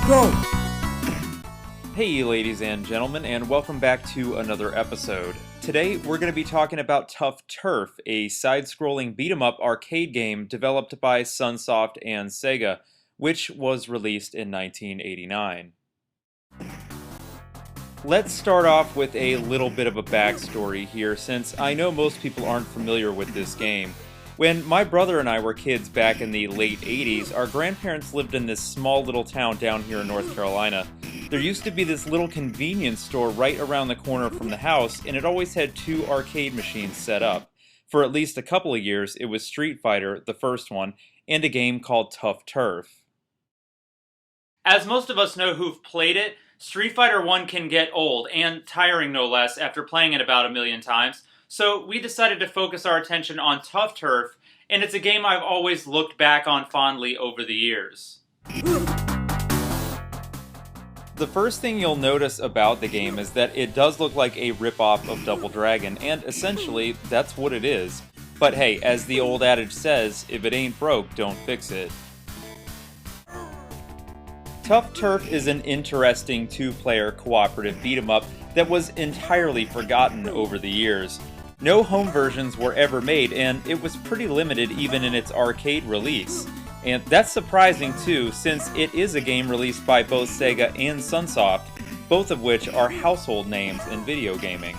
Go! Hey ladies and gentlemen, and welcome back to another episode. Today we're going to be talking about Tough Turf, a side-scrolling beat-em-up arcade game developed by Sunsoft and Sega, which was released in 1989. Let's start off with a little bit of a backstory here, since I know most people aren't familiar with this game. When my brother and I were kids back in the late 80s, our grandparents lived in this small little town down here in North Carolina. There used to be this little convenience store right around the corner from the house, and it always had two arcade machines set up. For at least a couple of years, it was Street Fighter, the first one, and a game called Tough Turf. As most of us know who've played it, Street Fighter 1 can get old, and tiring no less, after playing it about a million times, so we decided to focus our attention on Tough Turf, and it's a game I've always looked back on fondly over the years. The first thing you'll notice about the game is that it does look like a ripoff of Double Dragon, and essentially, that's what it is. But hey, as the old adage says, if it ain't broke, don't fix it. Tough Turf is an interesting two-player cooperative beat-em-up that was entirely forgotten over the years. No home versions were ever made, and it was pretty limited even in its arcade release. And that's surprising too, since it is a game released by both Sega and Sunsoft, both of which are household names in video gaming.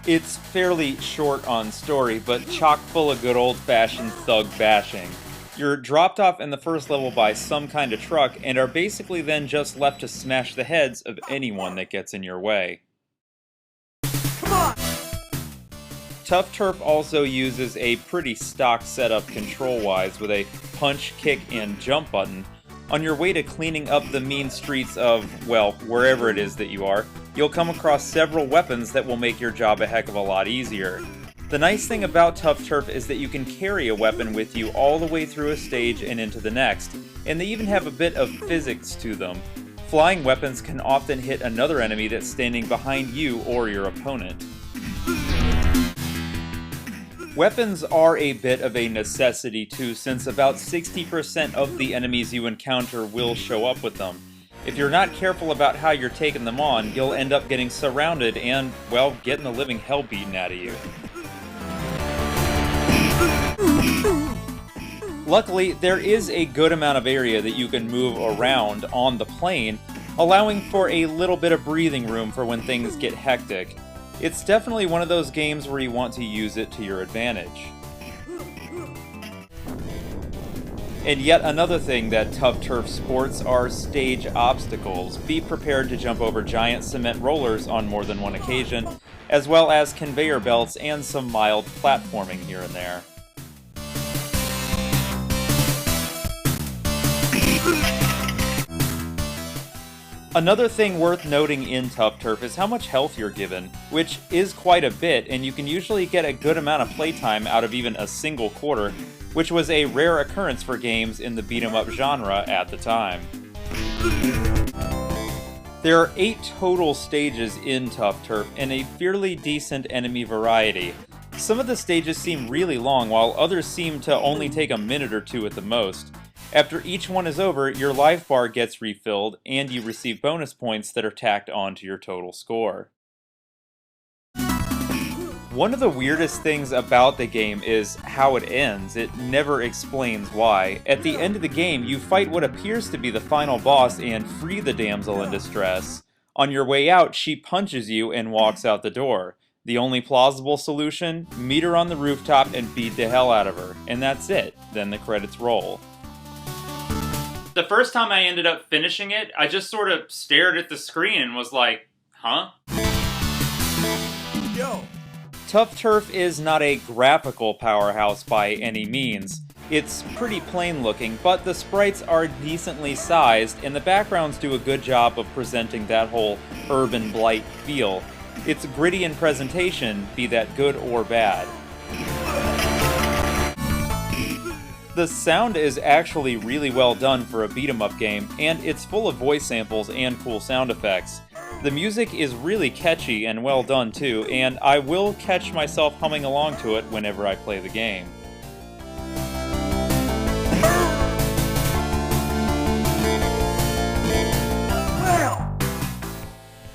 It's fairly short on story, but chock full of good old-fashioned thug bashing. You're dropped off in the first level by some kind of truck, and are basically then just left to smash the heads of anyone that gets in your way. Come on! Tough Turf also uses a pretty stock setup control-wise, with a punch, kick, and jump button. On your way to cleaning up the mean streets of, well, wherever it is that you are, you'll come across several weapons that will make your job a heck of a lot easier. The nice thing about Tough Turf is that you can carry a weapon with you all the way through a stage and into the next, and they even have a bit of physics to them. Flying weapons can often hit another enemy that's standing behind you or your opponent. Weapons are a bit of a necessity too, since about 60% of the enemies you encounter will show up with them. If you're not careful about how you're taking them on, you'll end up getting surrounded and, well, getting the living hell beaten out of you. Luckily, there is a good amount of area that you can move around on the plane, allowing for a little bit of breathing room for when things get hectic. It's definitely one of those games where you want to use it to your advantage. And yet another thing that Tough Turf sports are stage obstacles. Be prepared to jump over giant cement rollers on more than one occasion, as well as conveyor belts and some mild platforming here and there. Another thing worth noting in Tough Turf is how much health you're given, which is quite a bit, and you can usually get a good amount of playtime out of even a single quarter, which was a rare occurrence for games in the beat-em-up genre at the time. There are 8 total stages in Tough Turf, and a fairly decent enemy variety. Some of the stages seem really long, while others seem to only take a minute or two at the most. After each one is over, your life bar gets refilled, and you receive bonus points that are tacked onto your total score. One of the weirdest things about the game is how it ends. It never explains why. At the end of the game, you fight what appears to be the final boss and free the damsel in distress. On your way out, she punches you and walks out the door. The only plausible solution? Meet her on the rooftop and beat the hell out of her. And that's it. Then the credits roll. The first time I ended up finishing it, I just sort of stared at the screen and was like, huh? Yo! Tough Turf is not a graphical powerhouse by any means. It's pretty plain looking, but the sprites are decently sized, and the backgrounds do a good job of presenting that whole urban blight feel. It's gritty in presentation, be that good or bad. The sound is actually really well done for a beat-em-up game, and it's full of voice samples and cool sound effects. The music is really catchy and well done too, and I will catch myself humming along to it whenever I play the game.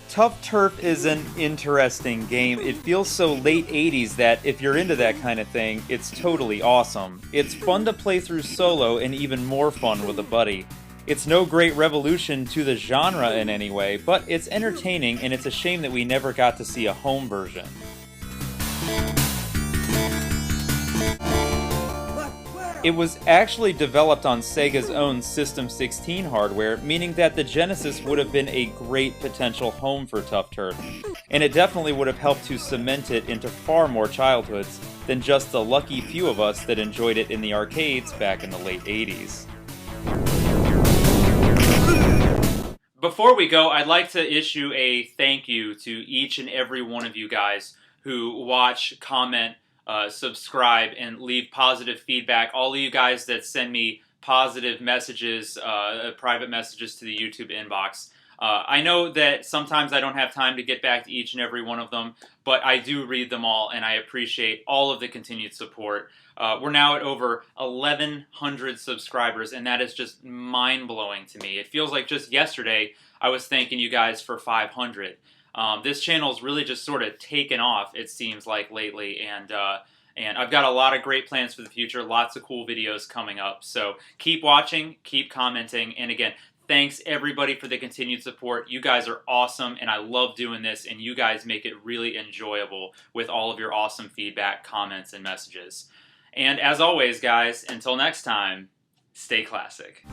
Tough Turf is an interesting game. It feels so late 80s that if you're into that kind of thing, it's totally awesome. It's fun to play through solo and even more fun with a buddy. It's no great revolution to the genre in any way, but it's entertaining and it's a shame that we never got to see a home version. It was actually developed on Sega's own System 16 hardware, meaning that the Genesis would have been a great potential home for Tough Turf, and it definitely would have helped to cement it into far more childhoods than just the lucky few of us that enjoyed it in the arcades back in the late 80s. Before we go, I'd like to issue a thank you to each and every one of you guys who watch, comment, subscribe, and leave positive feedback. All of you guys that send me positive messages, private messages to the YouTube inbox. I know that sometimes I don't have time to get back to each and every one of them, but I do read them all, and I appreciate all of the continued support. We're now at over 1,100 subscribers, and that is just mind-blowing to me. It feels like just yesterday I was thanking you guys for 500. This channel's really just sort of taken off, it seems like, lately, and I've got a lot of great plans for the future, lots of cool videos coming up. So keep watching, keep commenting, and again, thanks everybody for the continued support. You guys are awesome, and I love doing this, and you guys make it really enjoyable with all of your awesome feedback, comments, and messages. And as always, guys, until next time, stay classic.